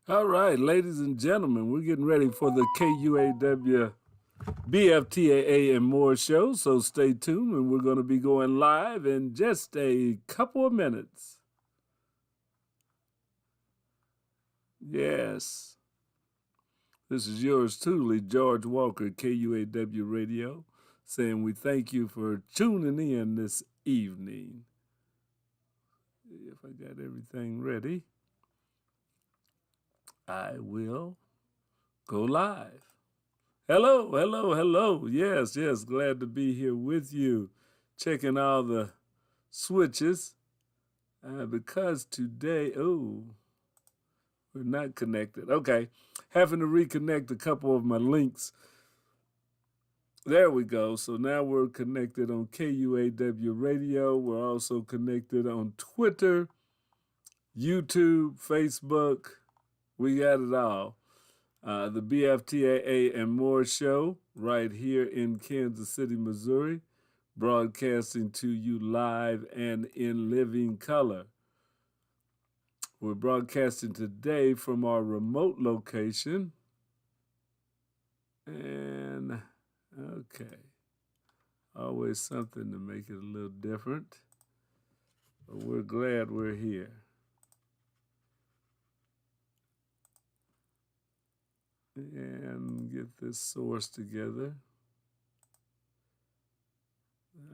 All right, ladies and gentlemen, we're getting ready for the KUAW BFTAA and more show, so stay tuned and we're going to be going live in just a couple of minutes. Yes, this is yours truly, George Walker, KUAW Radio, saying we thank you for tuning in this evening. If I got everything ready, I will go live. Hello, hello, hello. Yes, glad to be here with you. Checking all the switches. Because today, we're not connected. Okay, having to reconnect a couple of my links. There we go. So now we're connected on KUAW Radio. We're also connected on Twitter, YouTube, Facebook. We got it all. The BFTAA and more show right here in Kansas City, Missouri, broadcasting to you live and in living color. We're broadcasting today from our remote location. And, okay, always something to make it a little different. But we're glad we're here. And get this source together.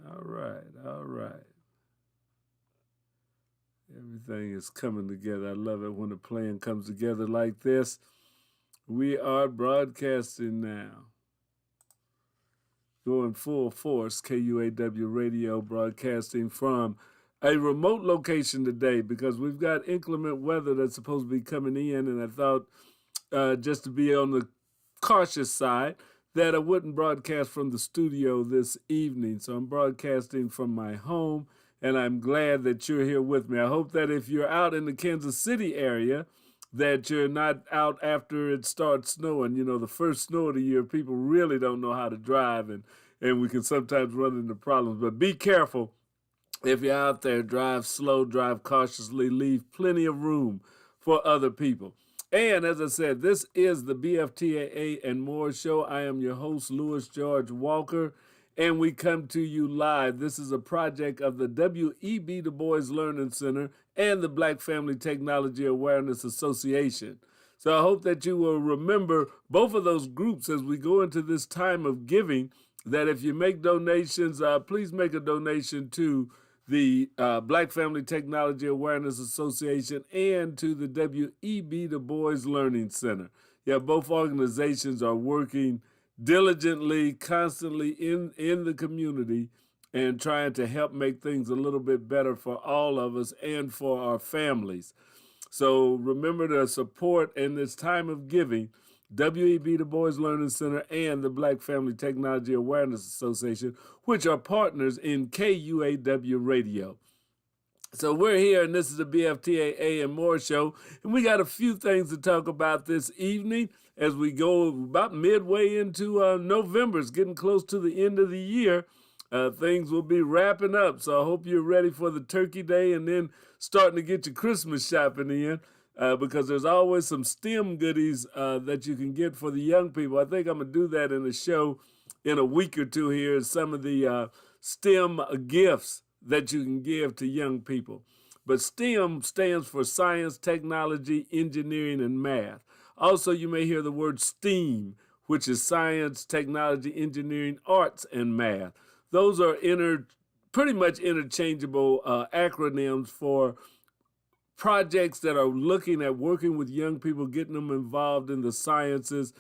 All right. Everything is coming together. I love it when a plan comes together like this. We are broadcasting now. Going full force, KUAW Radio broadcasting from a remote location today because we've got inclement weather that's supposed to be coming in, and I thought just to be on the cautious side, that I wouldn't broadcast from the studio this evening. So I'm broadcasting from my home, and I'm glad that you're here with me. I hope that if you're out in the Kansas City area, that you're not out after it starts snowing. You know, the first snow of the year, people really don't know how to drive, and we can sometimes run into problems. But be careful. If you're out there, drive slow, drive cautiously, leave plenty of room for other people. And as I said, this is the BFTAA and more show. I am your host, Louis George Walker, and we come to you live. This is a project of the W.E.B. Du Bois Learning Center and the Black Family Technology Awareness Association. So I hope that you will remember both of those groups as we go into this time of giving, that if you make donations, please make a donation to the Black Family Technology Awareness Association and to the W.E.B. Du Bois Learning Center. Yeah, both organizations are working diligently, constantly in the community and trying to help make things a little bit better for all of us and for our families. So remember to support in this time of giving W.E.B. Du Bois Learning Center and the Black Family Technology Awareness Association, which are partners in KUAW Radio. So we're here, and this is the BFTAA and more show, and we got a few things to talk about this evening as we go about midway into November. It's getting close to the end of the year. Things will be wrapping up, so I hope you're ready for the Turkey Day and then starting to get your Christmas shopping in. Because there's always some STEM goodies that you can get for the young people. I think I'm going to do that in a show in a week or two here, some of the STEM gifts that you can give to young people. But STEM stands for science, technology, engineering, and math. Also, you may hear the word STEAM, which is science, technology, engineering, arts, and math. Those are pretty much interchangeable acronyms for projects that are looking at working with young people, getting them involved in the sciences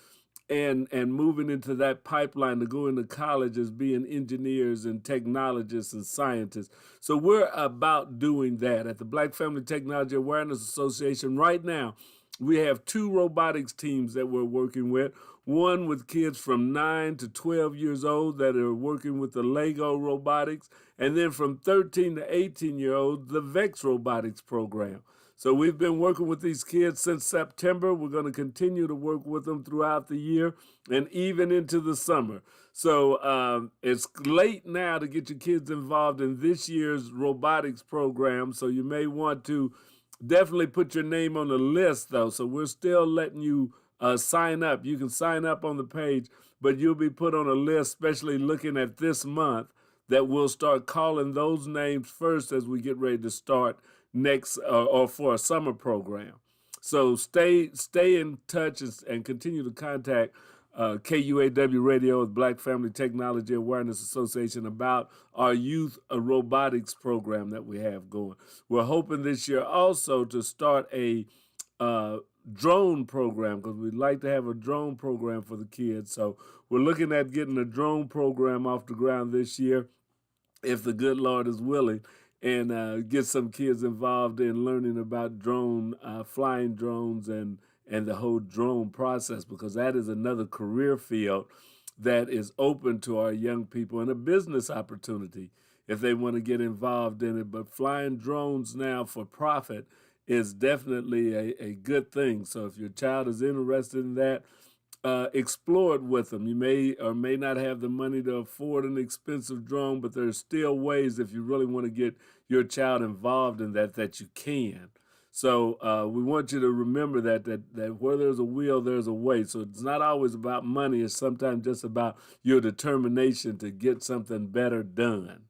and moving into that pipeline to go into college as being engineers and technologists and scientists. So we're about doing that. At the Black Family Technology Awareness Association right now, we have 2 robotics teams that we're working with. One with kids from 9 to 12 years old that are working with the Lego robotics, and then from 13 to 18-year-olds, the VEX robotics program. So we've been working with these kids since September. We're going to continue to work with them throughout the year and even into the summer. So it's late now to get your kids involved in this year's robotics program. So you may want to Definitely put your name on the list, though. So we're still letting you sign up. You can sign up on the page, but you'll be put on a list, especially looking at this month, that we'll start calling those names first as we get ready to start next or for a summer program. So stay in touch and continue to contact KUAW Radio, the Black Family Technology Awareness Association, about our youth robotics program that we have going. We're hoping this year also to start a drone program, because we'd like to have a drone program for the kids. So we're looking at getting a drone program off the ground this year, if the good Lord is willing, and get some kids involved in learning about flying drones and the whole drone process, because that is another career field that is open to our young people and a business opportunity if they want to get involved in it. But flying drones now for profit is definitely a good thing. So if your child is interested in that, explore it with them. You may or may not have the money to afford an expensive drone, but there's still ways, if you really want to get your child involved in that you can. So we want you to remember that where there's a will, there's a way. So it's not always about money. It's sometimes just about your determination to get something better done.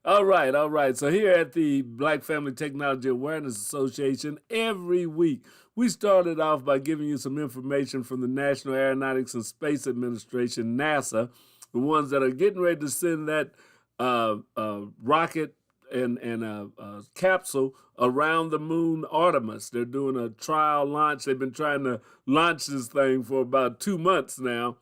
All right. So here at the Black Family Technology Awareness Association, every week we started off by giving you some information from the National Aeronautics and Space Administration, NASA, the ones that are getting ready to send that rocket and capsule around the moon, Artemis. They're doing a trial launch. They've been trying to launch this thing for about 2 months now.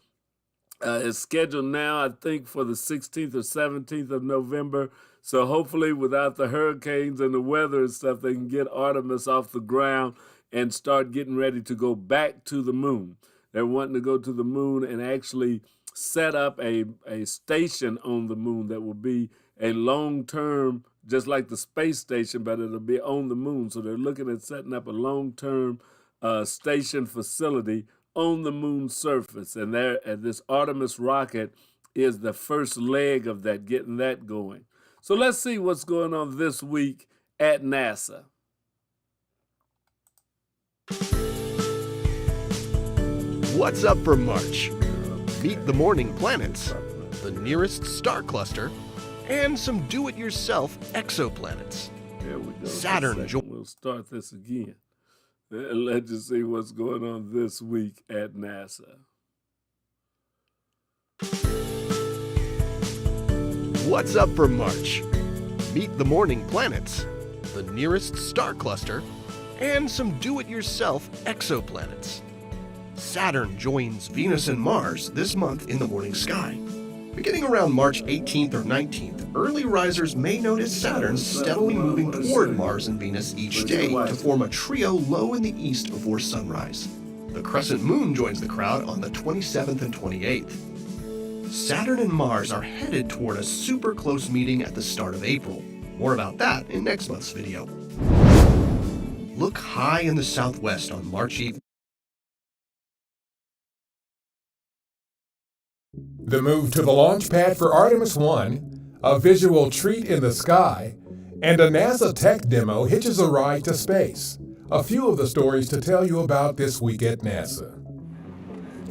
It's scheduled now, I think, for the 16th or 17th of November. So hopefully without the hurricanes and the weather and stuff, they can get Artemis off the ground and start getting ready to go back to the moon. They're wanting to go to the moon and actually set up a station on the moon that will be a long-term, just like the space station, but it'll be on the moon. So they're looking at setting up a long-term station facility on the moon's surface. And this Artemis rocket is the first leg of that, getting that going. So let's see what's going on this week at NASA. What's up for March? Meet the morning planets, the nearest star cluster, and some do-it-yourself exoplanets. There we go. Saturn. We'll start this again. And let's just see what's going on this week at NASA. What's up for March? Meet the morning planets, the nearest star cluster, and some do-it-yourself exoplanets. Saturn joins Venus and Mars this month in the morning sky. Beginning around March 18th or 19th, early risers may notice Saturn steadily moving toward Mars and Venus each day to form a trio low in the east before sunrise. The crescent moon joins the crowd on the 27th and 28th. Saturn and Mars are headed toward a super close meeting at the start of April. More about that in next month's video. Look high in the southwest on March 8th. The move to the launch pad for Artemis 1, a visual treat in the sky, and a NASA tech demo hitches a ride to space. A few of the stories to tell you about this week at NASA.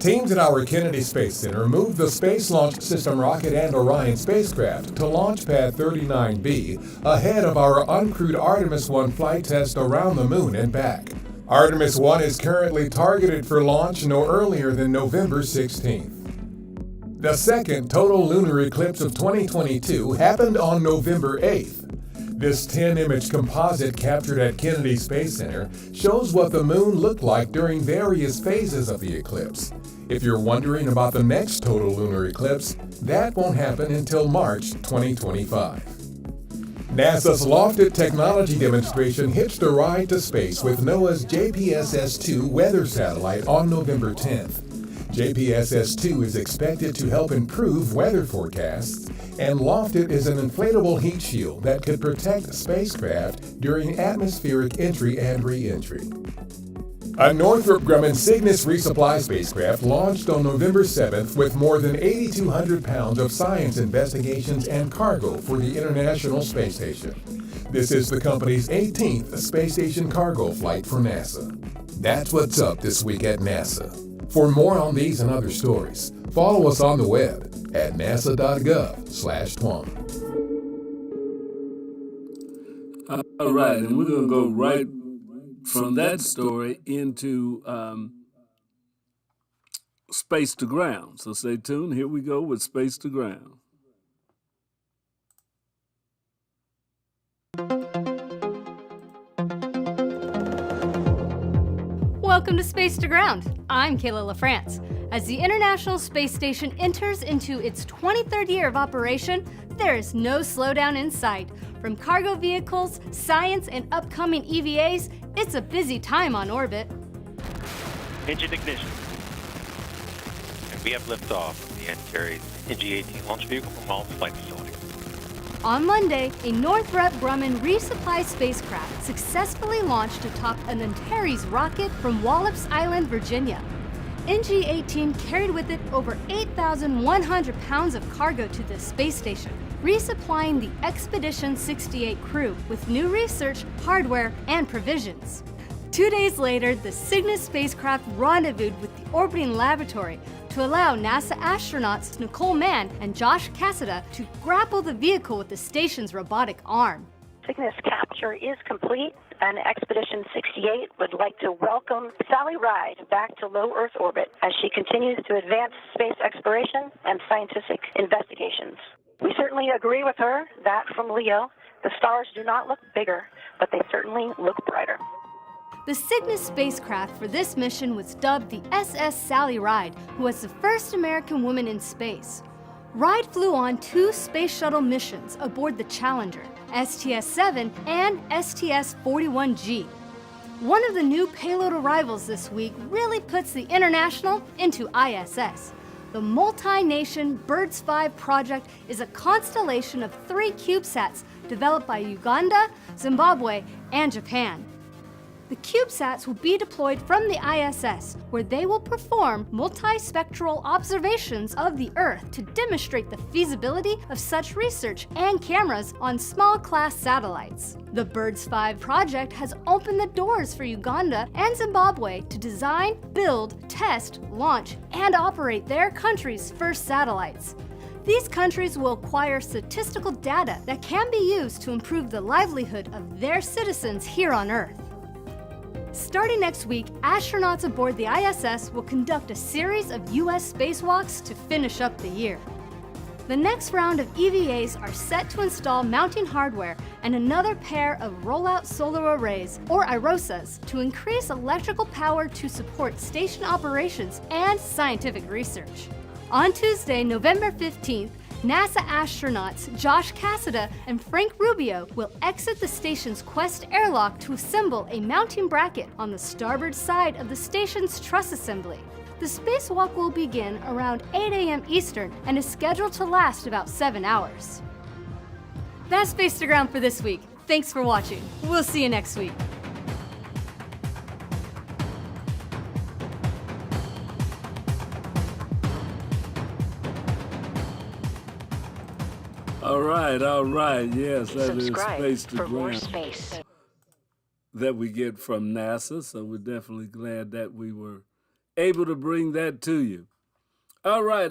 Teams at our Kennedy Space Center moved the Space Launch System rocket and Orion spacecraft to Launch Pad 39B ahead of our uncrewed Artemis 1 flight test around the moon and back. Artemis 1 is currently targeted for launch no earlier than November 16th. The second total lunar eclipse of 2022 happened on November 8th. This 10-image composite captured at Kennedy Space Center shows what the moon looked like during various phases of the eclipse. If you're wondering about the next total lunar eclipse, that won't happen until March 2025. NASA's Lofted technology demonstration hitched a ride to space with NOAA's JPSS-2 weather satellite on November 10th. JPSS-2 is expected to help improve weather forecasts, and Lofted is an inflatable heat shield that could protect spacecraft during atmospheric entry and re-entry. A Northrop Grumman Cygnus resupply spacecraft launched on November 7th with more than 8,200 pounds of science investigations and cargo for the International Space Station. This is the company's 18th space station cargo flight for NASA. That's what's up this week at NASA. For more on these and other stories, follow us on the web at nasa.gov/TWAN. All right, and we're going to go right from that story into Space to Ground. So stay tuned. Here we go with Space to Ground. Welcome to Space to Ground. I'm Kayla LaFrance. As the International Space Station enters into its 23rd year of operation, there is no slowdown in sight. From cargo vehicles, science, and upcoming EVAs, it's a busy time on orbit. Engine ignition. And we have liftoff of the Antares NG-18 launch vehicle from Wallops Flight Facility. On Monday, a Northrop Grumman resupply spacecraft successfully launched atop an Antares rocket from Wallops Island, Virginia. NG-18 carried with it over 8,100 pounds of cargo to the space station, resupplying the Expedition 68 crew with new research, hardware, and provisions. 2 days later, the Cygnus spacecraft rendezvoused with the orbiting laboratory to allow NASA astronauts Nicole Mann and Josh Cassada to grapple the vehicle with the station's robotic arm. Cygnus capture is complete, and Expedition 68 would like to welcome Sally Ride back to low Earth orbit as she continues to advance space exploration and scientific investigations. We certainly agree with her that from Leo, the stars do not look bigger, but they certainly look brighter. The Cygnus spacecraft for this mission was dubbed the SS Sally Ride, who was the first American woman in space. Ride flew on 2 space shuttle missions aboard the Challenger, STS-7 and STS-41G. One of the new payload arrivals this week really puts the International into ISS. The multi-nation BIRDS 5 project is a constellation of 3 CubeSats developed by Uganda, Zimbabwe, and Japan. The CubeSats will be deployed from the ISS, where they will perform multispectral observations of the Earth to demonstrate the feasibility of such research and cameras on small-class satellites. The BIRDS 5 project has opened the doors for Uganda and Zimbabwe to design, build, test, launch, and operate their country's first satellites. These countries will acquire statistical data that can be used to improve the livelihood of their citizens here on Earth. Starting next week, astronauts aboard the ISS will conduct a series of U.S. spacewalks to finish up the year. The next round of EVAs are set to install mounting hardware and another pair of rollout solar arrays, or IROSAs, to increase electrical power to support station operations and scientific research. On Tuesday, November 15th, NASA astronauts Josh Cassada and Frank Rubio will exit the station's Quest airlock to assemble a mounting bracket on the starboard side of the station's truss assembly. The spacewalk will begin around 8 a.m. Eastern and is scheduled to last about 7 hours. That's Space to Ground for this week. Thanks for watching. We'll see you next week. All right. Yes, that is Subscribe Space to for more Ground space. that we get from NASA. So we're definitely glad that we were able to bring that to you. All right.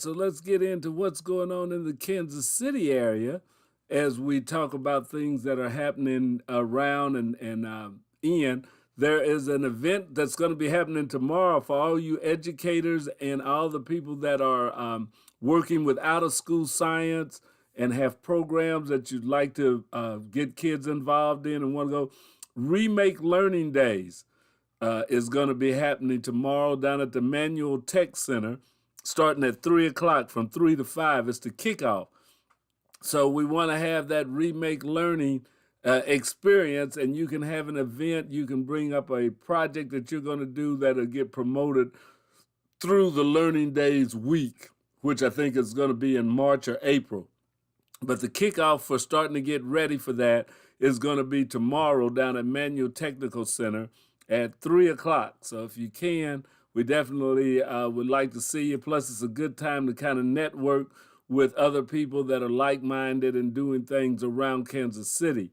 So let's get into what's going on in the Kansas City area as we talk about things that are happening around and in. There is an event that's going to be happening tomorrow for all you educators and all the people that are working with out-of-school science and have programs that you'd like to get kids involved in and want to go. Remake Learning Days is going to be happening tomorrow down at the Manual Tech Center, starting at 3 o'clock from 3 to 5. It's the kickoff. So we want to have that Remake Learning experience, and you can have an event. You can bring up a project that you're going to do that'll get promoted through the Learning Days week, which I think is going to be in March or April. But the kickoff for starting to get ready for that is going to be tomorrow down at Manual Technical Center at 3 o'clock. So if you can, we definitely would like to see you. Plus, it's a good time to kind of network with other people that are like-minded and doing things around Kansas City.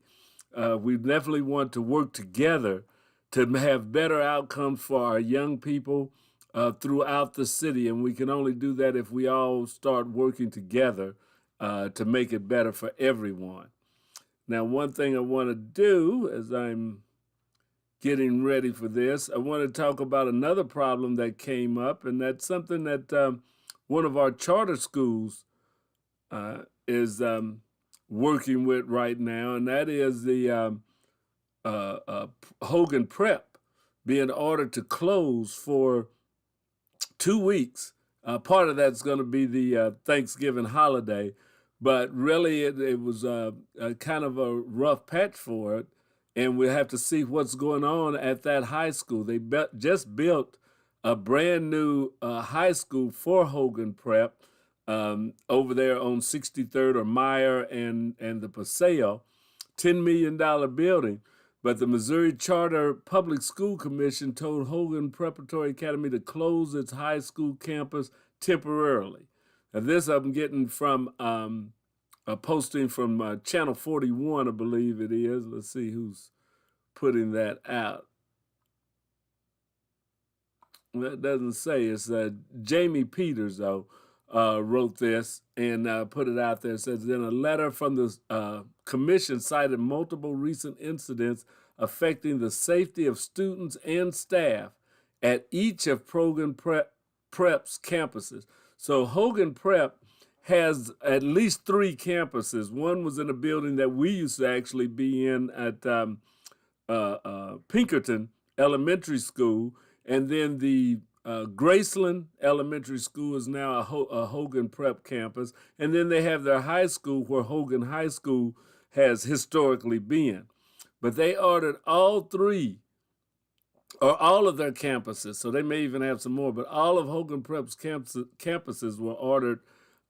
We definitely want to work together to have better outcomes for our young people throughout the city. And we can only do that if we all start working together to make it better for everyone. Now, one thing I want to do as I'm getting ready for this, I want to talk about another problem that came up, and that's something that one of our charter schools is working with right now, and that is the Hogan Prep being ordered to close for 2 weeks. Part of that's going to be the Thanksgiving holiday, but really it was a kind of a rough patch for it, and we have to see what's going on at that high school. They just built a brand new high school for Hogan Prep over there on 63rd or Meyer and the Paseo, $10 million building. But the Missouri Charter Public School Commission told Hogan Preparatory Academy to close its high school campus temporarily. Now, this I'm getting from a posting from Channel 41, I believe it is. Let's see who's putting that out. That doesn't say. It's Jamie Peters, though, wrote this and put it out there. It says, in a letter from the commission cited multiple recent incidents affecting the safety of students and staff at each of Hogan Prep's campuses. So Hogan Prep has at least 3 campuses. One was in a building that we used to actually be in at Pinkerton Elementary School, and then the Graceland Elementary School is now a Hogan Prep campus, and then they have their high school where Hogan High School has historically been. But they ordered all 3, or all of their campuses, so they may even have some more, but all of Hogan Prep's campuses were ordered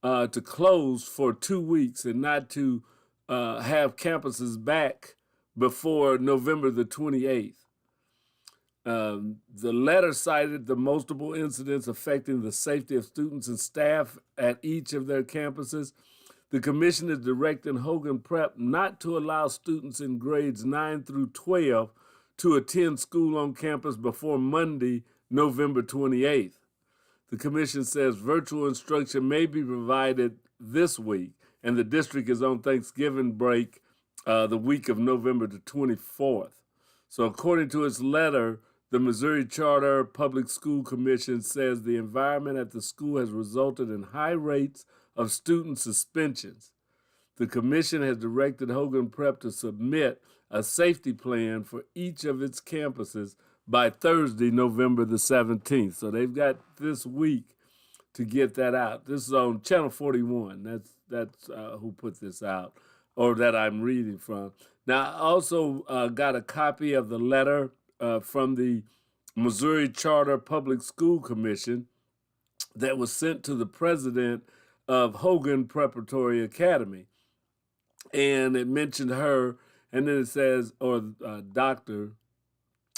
to close for 2 weeks and not to have campuses back before November the 28th. The letter cited the multiple incidents affecting the safety of students and staff at each of their campuses. The commission is directing Hogan Prep not to allow students in grades 9 through 12 to attend school on campus before Monday, November 28th. The commission says virtual instruction may be provided this week, and the district is on Thanksgiving break the week of November the 24th. So according to its letter, the Missouri Charter Public School Commission says the environment at the school has resulted in high rates of student suspensions. The commission has directed Hogan Prep to submit a safety plan for each of its campuses by Thursday, November the 17th. So they've got this week to get that out. This is on Channel 41. That's who put this out, or that I'm reading from. Now, I also got a copy of the letter from the Missouri Charter Public School Commission that was sent to the president of Hogan Preparatory Academy. And it mentioned her, and then it says, or doctor,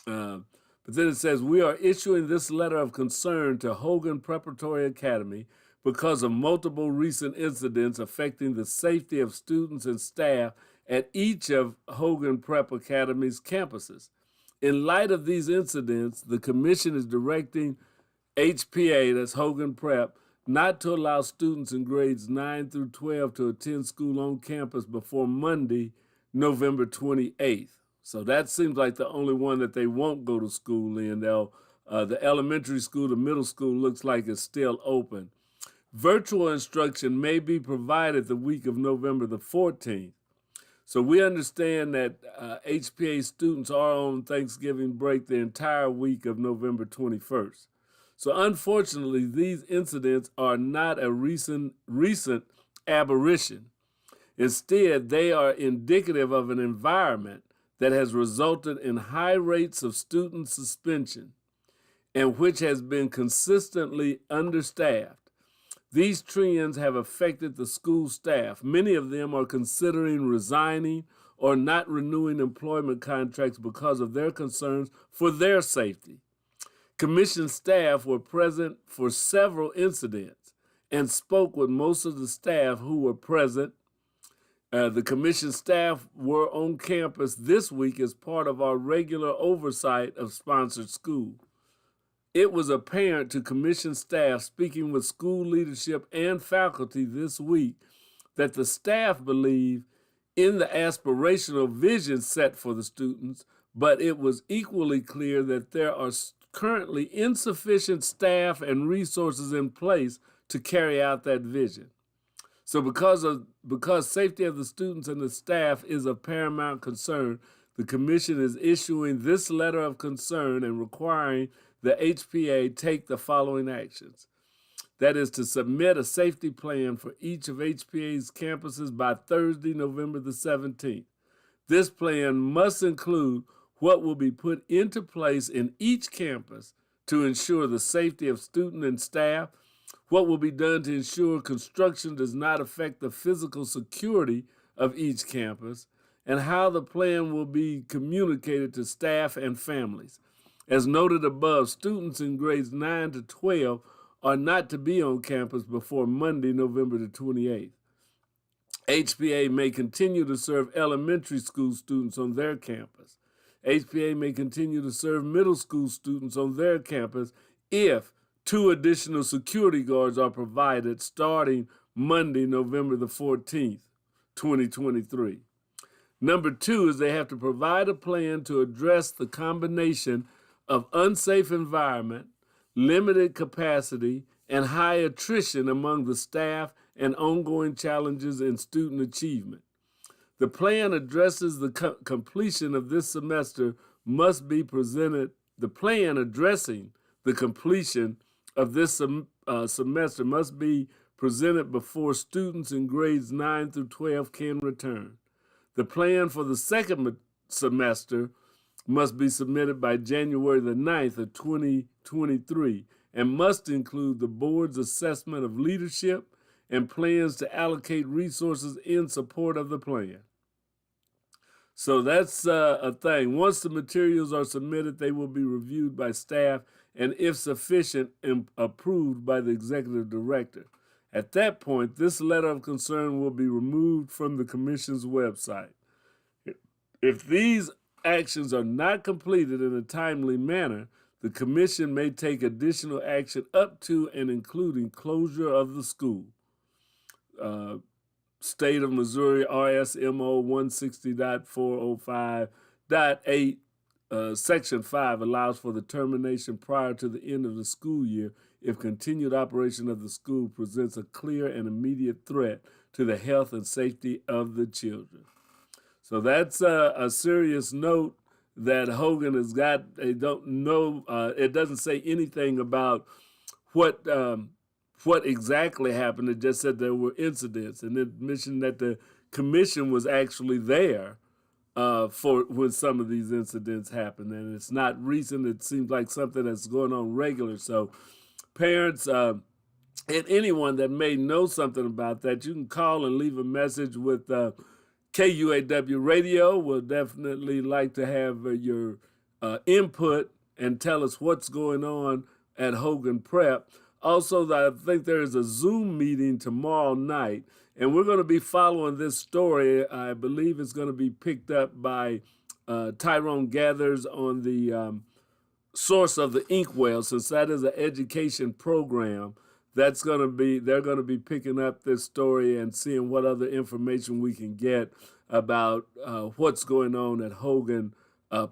but then it says, we are issuing this letter of concern to Hogan Preparatory Academy because of multiple recent incidents affecting the safety of students and staff at each of Hogan Prep Academy's campuses. In light of these incidents, the commission is directing HPA, that's Hogan Prep, not to allow students in grades 9 through 12 to attend school on campus before Monday, November 28th. So that seems like the only one that they won't go to school in. The elementary school, the middle school looks like it's still open. Virtual instruction may be provided the week of November the 14th. So we understand that HPA students are on Thanksgiving break the entire week of November 21st. So unfortunately, these incidents are not a recent aberration. Instead, they are indicative of an environment that has resulted in high rates of student suspension and which has been consistently understaffed. These trends have affected the school staff. Many of them are considering resigning or not renewing employment contracts because of their concerns for their safety. Commission staff were present for several incidents and spoke with most of the staff who were present The commission staff were on campus this week as part of our regular oversight of sponsored school. It was apparent to commission staff speaking with school leadership and faculty this week that the staff believe in the aspirational vision set for the students, but it was equally clear that there are currently insufficient staff and resources in place to carry out that vision. So because safety of the students and the staff is of paramount concern, the commission is issuing this letter of concern and requiring the HPA take the following actions. That is to submit a safety plan for each of HPA's campuses by Thursday, November the 17th. This plan must include what will be put into place in each campus to ensure the safety of student and staff, what will be done to ensure construction does not affect the physical security of each campus, and how the plan will be communicated to staff and families. As noted above, students in grades 9 to 12 are not to be on campus before Monday, November the 28th. HPA may continue to serve elementary school students on their campus. HPA may continue to serve middle school students on their campus if 2 additional security guards are provided starting Monday, November the 14th, 2023. Number 2 is they have to provide a plan to address the combination of unsafe environment, limited capacity, and high attrition among the staff and ongoing challenges in student achievement. The plan addresses the completion of this semester must be presented. The plan addressing the completion of this semester must be presented before students in grades 9 through 12 can return. The plan for the second semester must be submitted by January the 9th of 2023 and must include the board's assessment of leadership and plans to allocate resources in support of the plan. So that's a thing. Once the materials are submitted, they will be reviewed by staff and, if sufficient, approved by the executive director. At that point, this letter of concern will be removed from the commission's website. If these actions are not completed in a timely manner, the commission may take additional action up to and including closure of the school. State of Missouri RSMO 160.405.8 Section 5 allows for the termination prior to the end of the school year if continued operation of the school presents a clear and immediate threat to the health and safety of the children. So that's a serious note that Hogan has got. They don't know. It doesn't say anything about what exactly happened. It just said there were incidents, and it mentioned that the commission was actually there for when some of these incidents happened, and it's not recent. It seems like something that's going on regular. So parents and anyone that may know something about that, you can call and leave a message with KUAW Radio. We'll definitely like to have your input and tell us what's going on at Hogan Prep. Also, I think there is a Zoom meeting tomorrow night, and we're going to be following this story. I believe it's going to be picked up by Tyrone Gathers on the source of the Inkwell, since that is an education program. They're going to be picking up this story and seeing what other information we can get about what's going on at Hogan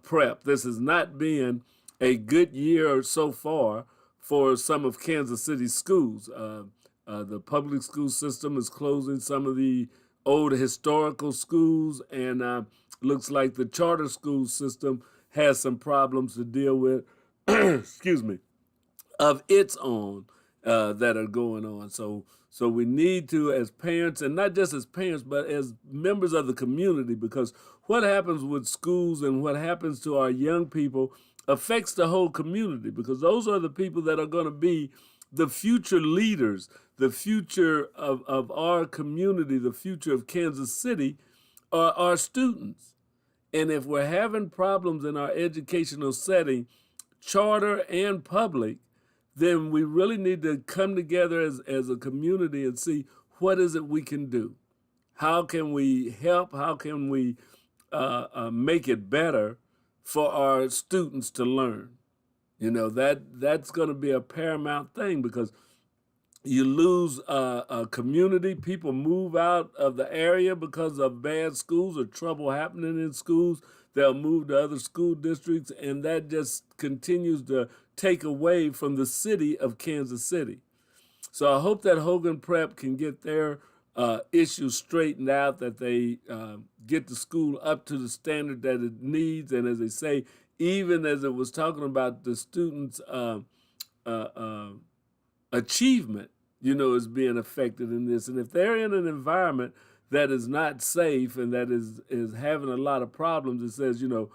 Prep. This has not been a good year so far for some of Kansas City's schools. The public school system is closing some of the old historical schools, and looks like the charter school system has some problems to deal with, excuse me, of its own that are going on. So we need to, as parents, and not just as parents, but as members of the community, because what happens with schools and what happens to our young people affects the whole community, because those are the people that are going to be the future leaders, the future of our community, the future of Kansas City are our students. And if we're having problems in our educational setting, charter and public, then we really need to come together as a community and see what is it we can do. how can we help? How can we make it better for our students to learn? You know, that's going to be a paramount thing, because you lose a community. People move out of the area because of bad schools or trouble happening in schools. They'll move to other school districts, and that just continues to take away from the city of Kansas City. So I hope that Hogan Prep can get their issues straightened out, that they get the school up to the standard that it needs. And as they say, even as it was talking about the students' achievement, you know, is being affected in this. And if they're in an environment that is not safe and that is having a lot of problems, it says, you know,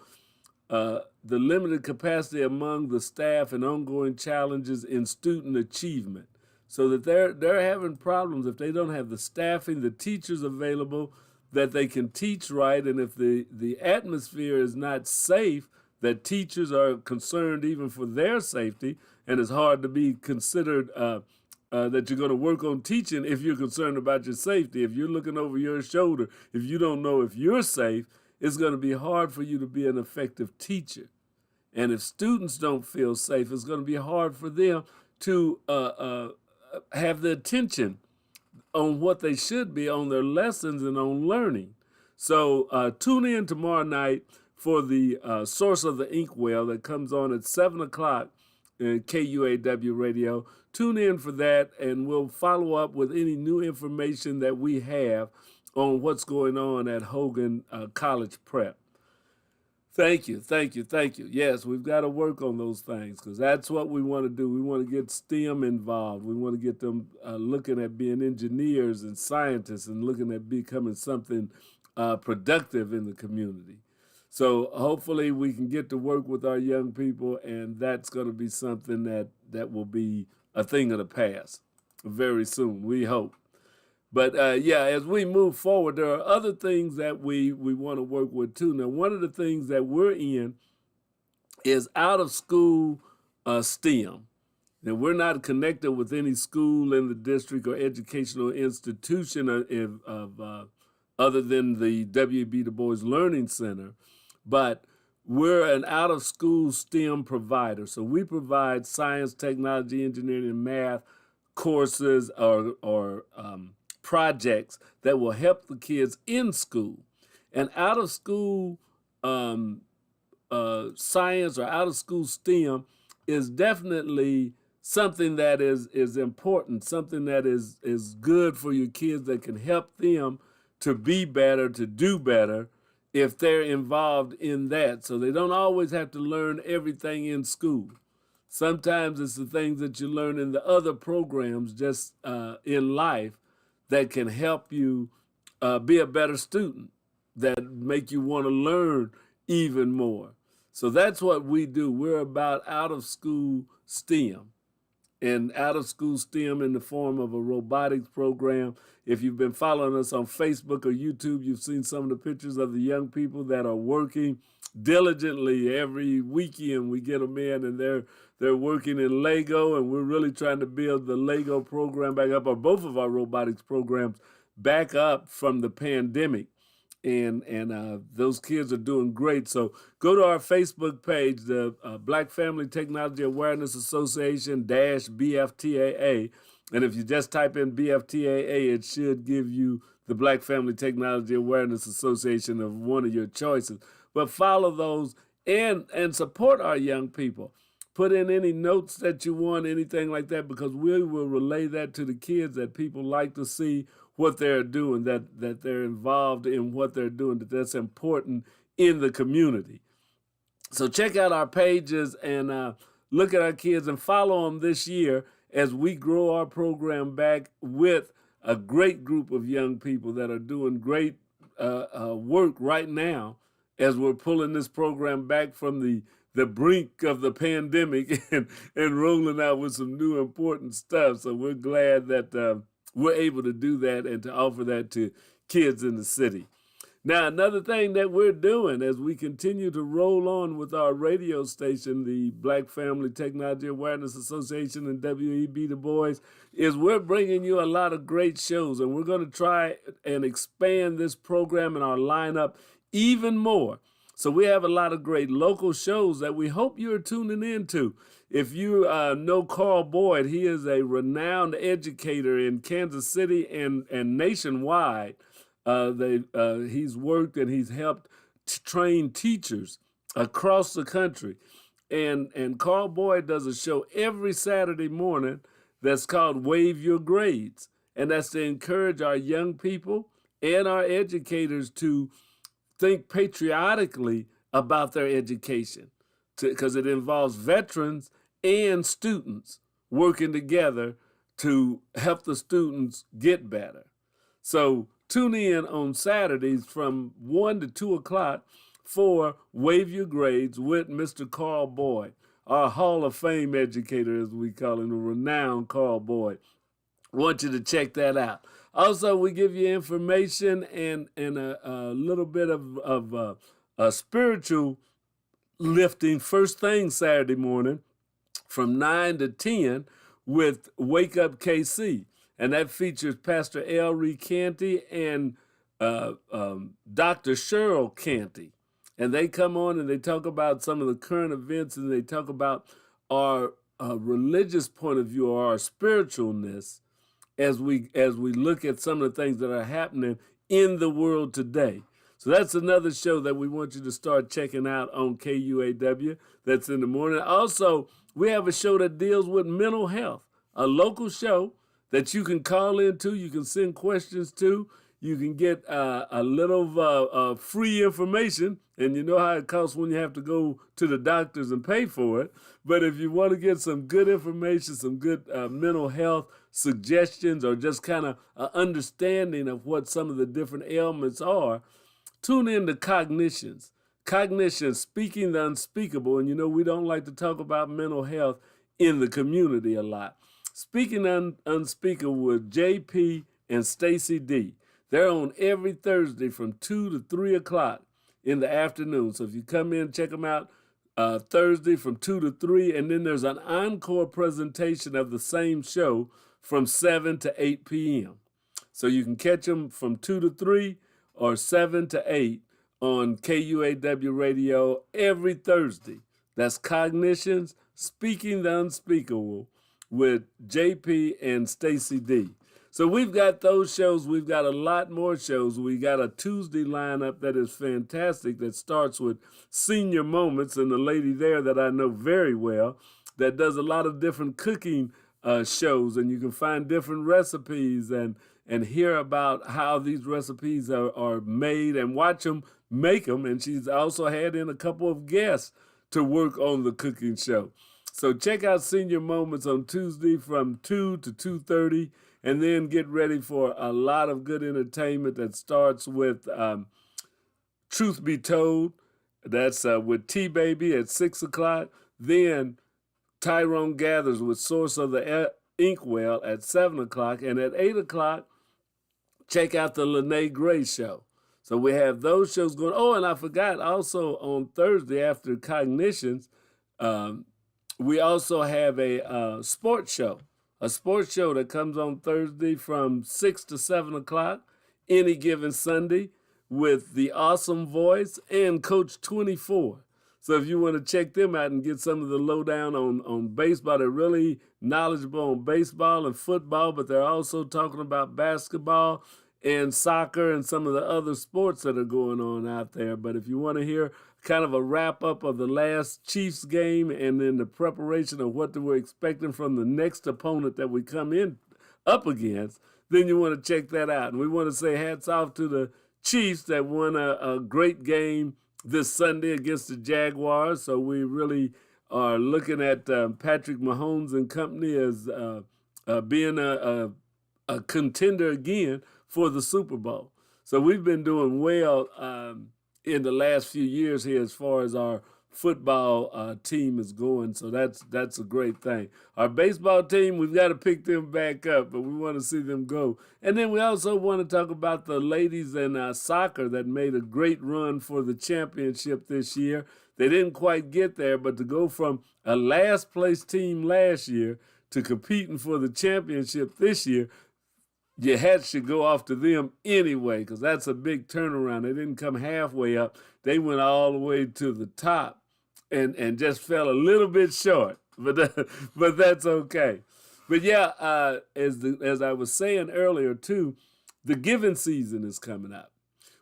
the limited capacity among the staff and ongoing challenges in student achievement. So that they're having problems if they don't have the staffing, the teachers available, that they can teach right. And if the atmosphere is not safe, that teachers are concerned even for their safety, and it's hard to be considered that you're going to work on teaching if you're concerned about your safety. If you're looking over your shoulder, if you don't know if you're safe, it's going to be hard for you to be an effective teacher. And if students don't feel safe, it's going to be hard for them to have the attention on what they should be, on their lessons and on learning. So tune in tomorrow night for the Source of the Inkwell that comes on at 7 o'clock in KUAW Radio. Tune in for that, and we'll follow up with any new information that we have on what's going on at Hogan College Prep. Thank you, thank you, thank you. Yes, we've got to work on those things, because that's what we want to do. We want to get STEM involved. We want to get them looking at being engineers and scientists and looking at becoming something productive in the community. So hopefully we can get to work with our young people, and that's going to be something that will be a thing of the past very soon, we hope. But yeah, as we move forward, there are other things that we want to work with too. Now, one of the things that we're in is out of school STEM. Now, we're not connected with any school in the district or educational institution of other than the W.B. Du Bois Learning Center, but we're an out of school STEM provider. So we provide science, technology, engineering, and math courses or projects that will help the kids in school. And out of school science or out of school STEM is definitely something that is important, something that is good for your kids, that can help them to be better, to do better if they're involved in that. So they don't always have to learn everything in school. Sometimes it's the things that you learn in the other programs just in life that can help you be a better student, that make you want to learn even more. So that's what we do. We're about out of school STEM, and out of school STEM in the form of a robotics program. If you've been following us on Facebook or YouTube, you've seen some of the pictures of the young people that are working diligently every weekend. We get them in, and they're working in Lego, and we're really trying to build the Lego program back up, or both of our robotics programs back up from the pandemic. And those kids are doing great. So go to our Facebook page, the Black Family Technology Awareness Association BFTAA. And if you just type in BFTAA, it should give you the Black Family Technology Awareness Association of one of your choices. But follow those and support our young people. Put in any notes that you want, anything like that, because we will relay that to the kids, that people like to see what they're doing, that they're involved in what they're doing, that's important in the community. So check out our pages and look at our kids and follow them this year as we grow our program back with a great group of young people that are doing great work right now as we're pulling this program back from the brink of the pandemic and rolling out with some new important stuff. So we're glad that we're able to do that and to offer that to kids in the city. Now, another thing that we're doing as we continue to roll on with our radio station, the Black Family Technology Awareness Association and WEB Du Bois, is we're bringing you a lot of great shows, and we're going to try and expand this program and our lineup even more. So we have a lot of great local shows that we hope you're tuning into. If you know Carl Boyd, he is a renowned educator in Kansas City and nationwide. He's worked and he's helped train teachers across the country. And Carl Boyd does a show every Saturday morning that's called Wave Your Grades. And that's to encourage our young people and our educators to think patriotically about their education, because it involves veterans and students working together to help the students get better. So tune in on Saturdays from 1 to 2 o'clock for Wave Your Grades with Mr. Carl Boyd, our Hall of Fame educator, as we call him, the renowned Carl Boyd. I want you to check that out. Also, we give you information and a little bit of a spiritual lifting first thing Saturday morning from 9 to 10 with Wake Up KC. And that features Pastor Elrie Canty and Dr. Cheryl Canty. And they come on and they talk about some of the current events, and they talk about our religious point of view or our spiritualness as we look at some of the things that are happening in the world today. So that's another show that we want you to start checking out on KUAW. That's in the morning. Also, we have a show that deals with mental health, a local show that you can call into, you can send questions to, you can get a little free information, and you know how it costs when you have to go to the doctors and pay for it. But if you want to get some good information, some good mental health suggestions, or just kind of an understanding of what some of the different ailments are, tune in to Cognitions. Cognition, Speaking the Unspeakable. And you know, we don't like to talk about mental health in the community a lot. Speaking Unspeakable with JP and Stacy D. They're on every Thursday from 2 to 3 o'clock in the afternoon. So if you come in, check them out Thursday from 2 to 3. And then there's an encore presentation of the same show from 7 to 8 p.m. So you can catch them from 2 to 3 or 7 to 8 on KUAW Radio every Thursday. That's Cognitions, Speaking the Unspeakable with JP and Stacy D. So we've got those shows. We've got a lot more shows. We got a Tuesday lineup that is fantastic that starts with Senior Moments, and the lady there that I know very well that does a lot of different cooking shows, and you can find different recipes and hear about how these recipes are made and watch them make them. And she's also had in a couple of guests to work on the cooking show. So check out Senior Moments on Tuesday from 2 to 2:30, and then get ready for a lot of good entertainment that starts with Truth Be Told. That's with T-Baby at 6 o'clock. Then Tyrone Gathers with Source of the Inkwell at 7 o'clock. And at 8 o'clock, check out the Lene Gray Show. So we have those shows going. Oh, and I forgot also on Thursday after Cognitions, we also have a sports show that comes on Thursday from 6 to 7 o'clock any given Sunday with the Awesome Voice and Coach 24. So if you want to check them out and get some of the lowdown on baseball, they're really knowledgeable on baseball and football, but they're also talking about basketball and soccer and some of the other sports that are going on out there. But if you want to hear kind of a wrap-up of the last Chiefs game and then the preparation of what we're expecting from the next opponent that we come in up against, then you want to check that out. And we want to say hats off to the Chiefs that won a great game this Sunday against the Jaguars. So we really are looking at Patrick Mahomes and company as being a contender again for the Super Bowl. So we've been doing well in the last few years here as far as our football team is going, so that's a great thing. Our baseball team, we've got to pick them back up, but we want to see them go. And then we also want to talk about the ladies in soccer that made a great run for the championship this year. They didn't quite get there, but to go from a last place team last year to competing for the championship this year, your hat should go off to them anyway, because that's a big turnaround. They didn't come halfway up. They went all the way to the top and just fell a little bit short, but that's okay. But yeah, as I was saying earlier too, the giving season is coming up.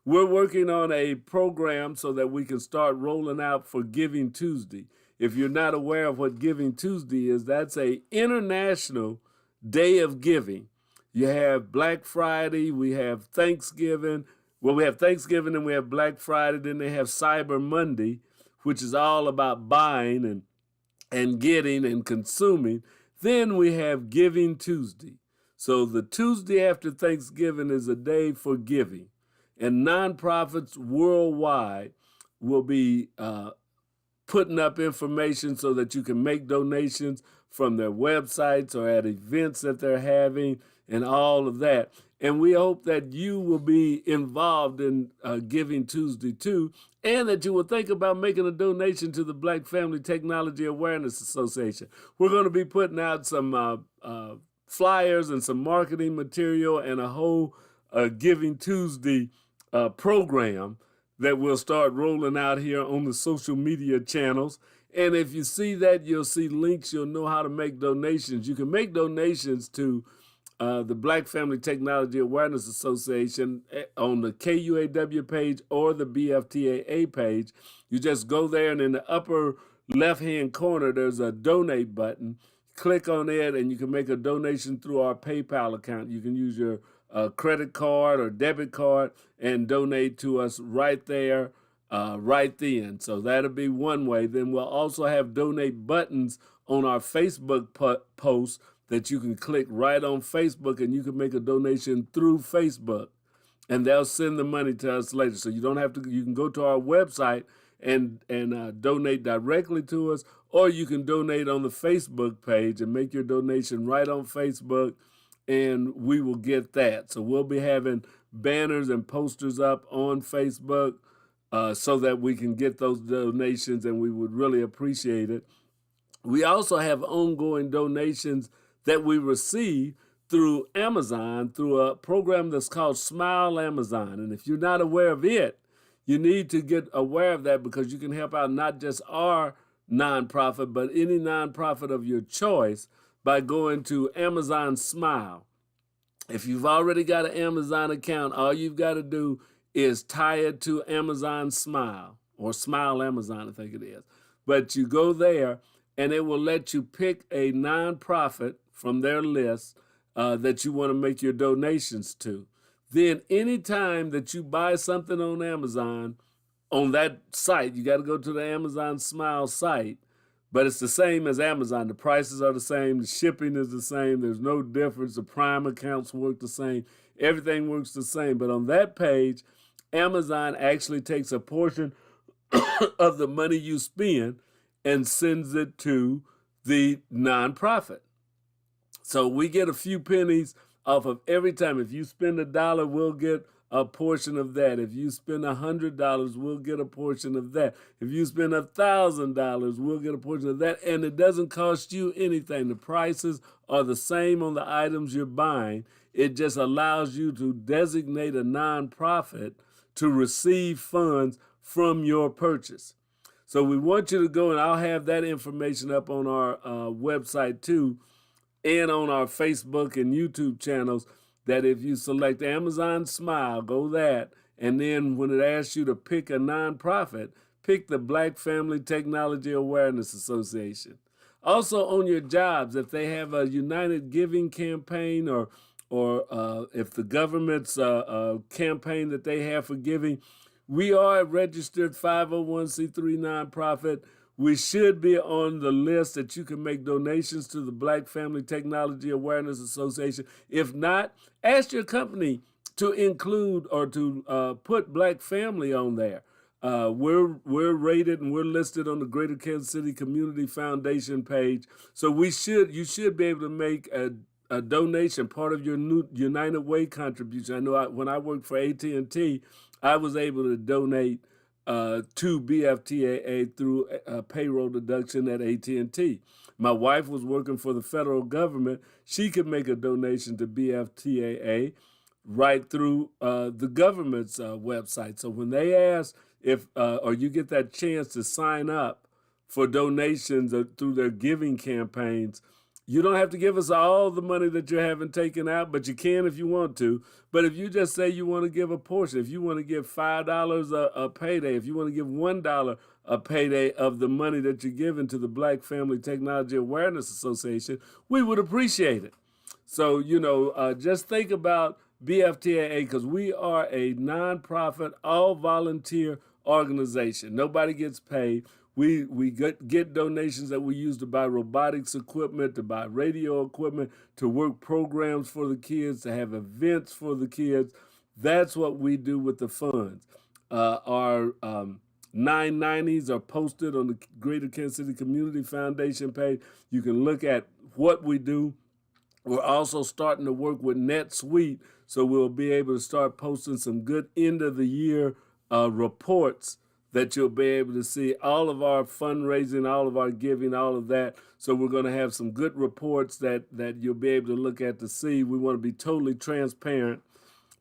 We're working on a program so that we can start rolling out for Giving Tuesday. If you're not aware of what Giving Tuesday is, that's a international day of giving. You have Black Friday, we have Thanksgiving. Well, we have Thanksgiving and we have Black Friday, then they have Cyber Monday, which is all about buying and getting and consuming. Then we have Giving Tuesday. So the Tuesday after Thanksgiving is a day for giving. And nonprofits worldwide will be putting up information so that you can make donations from their websites or at events that they're having and all of that. And we hope that you will be involved in Giving Tuesday too, and that you will think about making a donation to the Black Family Technology Awareness Association. We're going to be putting out some flyers and some marketing material and a whole Giving Tuesday program that we'll start rolling out here on the social media channels. And if you see that, you'll see links. You'll know how to make donations. You can make donations to the Black Family Technology Awareness Association on the KUAW page or the BFTAA page. You just go there, and in the upper left-hand corner, there's a donate button. Click on it, and you can make a donation through our PayPal account. You can use your credit card or debit card and donate to us right there, right then. So that'll be one way. Then we'll also have donate buttons on our Facebook posts that you can click right on Facebook, and you can make a donation through Facebook, and they'll send the money to us later. So you don't have to. You can go to our website and donate directly to us, or you can donate on the Facebook page and make your donation right on Facebook, and we will get that. So we'll be having banners and posters up on Facebook so that we can get those donations, and we would really appreciate it. We also have ongoing donations that we receive through Amazon, through a program that's called Smile Amazon. And if you're not aware of it, you need to get aware of that, because you can help out not just our nonprofit, but any nonprofit of your choice by going to Amazon Smile. If you've already got an Amazon account, all you've got to do is tie it to Amazon Smile, or Smile Amazon, I think it is. But you go there, and it will let you pick a nonprofit from their list that you want to make your donations to. Then anytime that you buy something on Amazon, on that site, you got to go to the Amazon Smile site, but it's the same as Amazon. The prices are the same. The shipping is the same. There's no difference. The Prime accounts work the same. Everything works the same. But on that page, Amazon actually takes a portion of the money you spend and sends it to the nonprofit. So we get a few pennies off of every time. If you spend $1, we'll get a portion of that. If you spend $100, we'll get a portion of that. If you spend $1,000, we'll get a portion of that. And it doesn't cost you anything. The prices are the same on the items you're buying. It just allows you to designate a nonprofit to receive funds from your purchase. So we want you to go, and I'll have that information up on our website too, and on our Facebook and YouTube channels, that if you select Amazon Smile, go that, and then when it asks you to pick a nonprofit, pick the Black Family Technology Awareness Association. Also on your jobs, if they have a United Giving campaign, or if the government's campaign that they have for giving, we are a registered 501c3 nonprofit. We should be on the list that you can make donations to the Black Family Technology Awareness Association. If not, ask your company to include or to put Black family on there. We're rated and we're listed on the Greater Kansas City Community Foundation page. So you should be able to make a donation, part of your new United Way contribution. I know when I worked for AT&T, I was able to donate to BFTAA through a payroll deduction at AT&T. My wife was working for the federal government. She could make a donation to BFTAA right through the government's website. So when they ask if or you get that chance to sign up for donations through their giving campaigns, you don't have to give us all the money that you haven't taken out, but you can if you want to. But if you just say you want to give a portion, if you want to give $5 a payday, if you want to give $1 a payday of the money that you're giving to the Black Family Technology Awareness Association, we would appreciate it. So, just think about BFTAA, because we are a nonprofit, all volunteer organization. Nobody gets paid. We get donations that we use to buy robotics equipment, to buy radio equipment, to work programs for the kids, to have events for the kids. That's what we do with the funds. Our 990s are posted on the Greater Kansas City Community Foundation page. You can look at what we do. We're also starting to work with NetSuite, so we'll be able to start posting some good end of the year reports that you'll be able to see all of our fundraising, all of our giving, all of that. So we're going to have some good reports that you'll be able to look at to see. We want to be totally transparent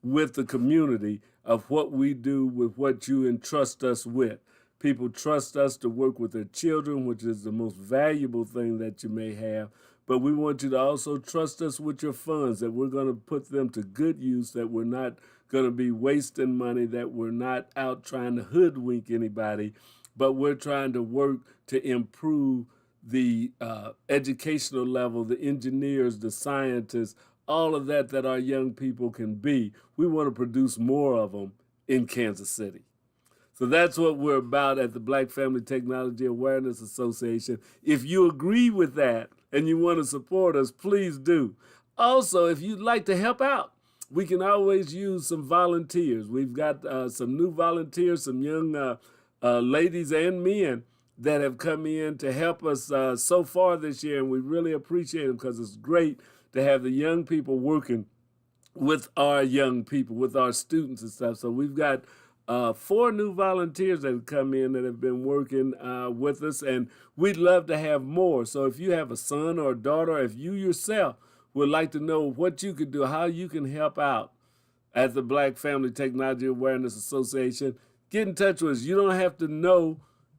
with the community of what we do with what you entrust us with. People trust us to work with their children, which is the most valuable thing that you may have. But we want you to also trust us with your funds, that we're going to put them to good use, that we're not going to be wasting money, that we're not out trying to hoodwink anybody, but we're trying to work to improve the educational level, the engineers, the scientists, all of that our young people can be. We want to produce more of them in Kansas City. So that's what we're about at the Black Family Technology Awareness Association. If you agree with that and you want to support us, please do. Also, if you'd like to help out, we can always use some volunteers. We've got some new volunteers, some young ladies and men that have come in to help us so far this year, and we really appreciate them because it's great to have the young people working with our young people, with our students and stuff. So we've got 4 new volunteers that have come in that have been working with us, and we'd love to have more. So if you have a son or a daughter, if you yourself would like to know what you could do, how you can help out at the Black Family Technology Awareness Association, get in touch with us. You don't have to know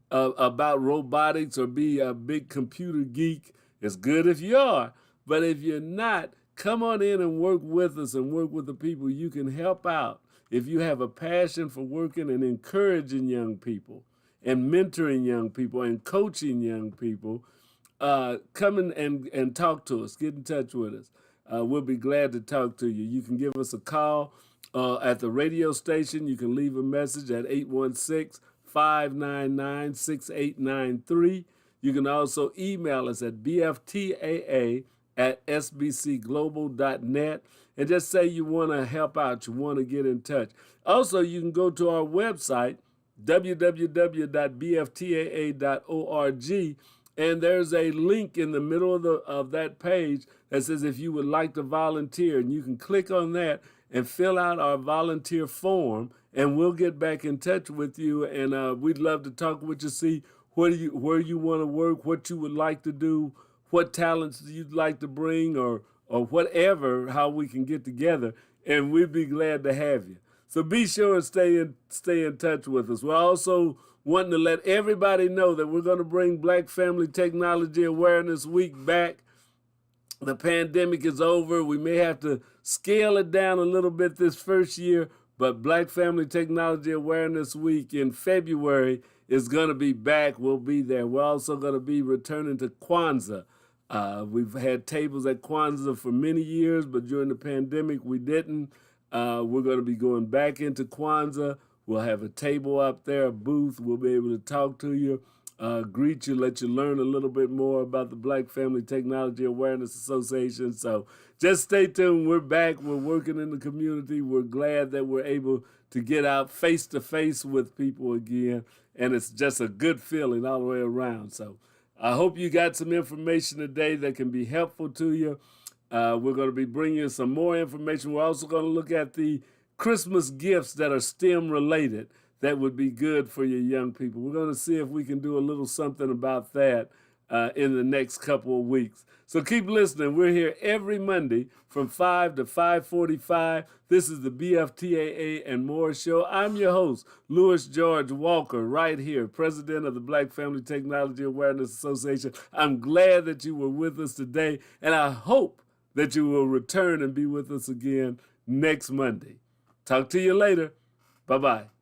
about robotics or be a big computer geek. It's good if you are, but if you're not, come on in and work with us and work with the people. You can help out. If you have a passion for working and encouraging young people and mentoring young people and coaching young people, come in and talk to us. Get in touch with us. We'll be glad to talk to you. You can give us a call at the radio station. You can leave a message at 816-599-6893. You can also email us at bftaa@sbcglobal.net and just say you want to help out, you want to get in touch. Also, you can go to our website, www.bftaa.org, and there's a link in the middle of that page that says if you would like to volunteer, and you can click on that and fill out our volunteer form, and we'll get back in touch with you, and we'd love to talk with you, see where you want to work, what you would like to do, what talents you'd like to bring, or whatever, how we can get together, and we'd be glad to have you. So be sure and stay in touch with us. We're also wanting to let everybody know that we're going to bring Black Family Technology Awareness Week back. The pandemic is over. We may have to scale it down a little bit this first year, but Black Family Technology Awareness Week in February is going to be back. We'll be there. We're also going to be returning to Kwanzaa. We've had tables at Kwanzaa for many years, but during the pandemic, we didn't. We're going to be going back into Kwanzaa. We'll have a table up there, a booth. We'll be able to talk to you, greet you, let you learn a little bit more about the Black Family Technology Awareness Association. So just stay tuned. We're back. We're working in the community. We're glad that we're able to get out face to face with people again. And it's just a good feeling all the way around. So I hope you got some information today that can be helpful to you. We're going to be bringing you some more information. We're also going to look at the Christmas gifts that are STEM related that would be good for your young people. We're going to see if we can do a little something about that in the next couple of weeks. So keep listening. We're here every Monday from 5 to 5:45. This is the BFTAA and More Show. I'm your host, Louis George Walker, right here, president of the Black Family Technology Awareness Association. I'm glad that you were with us today, and I hope that you will return and be with us again next Monday. Talk to you later. Bye-bye.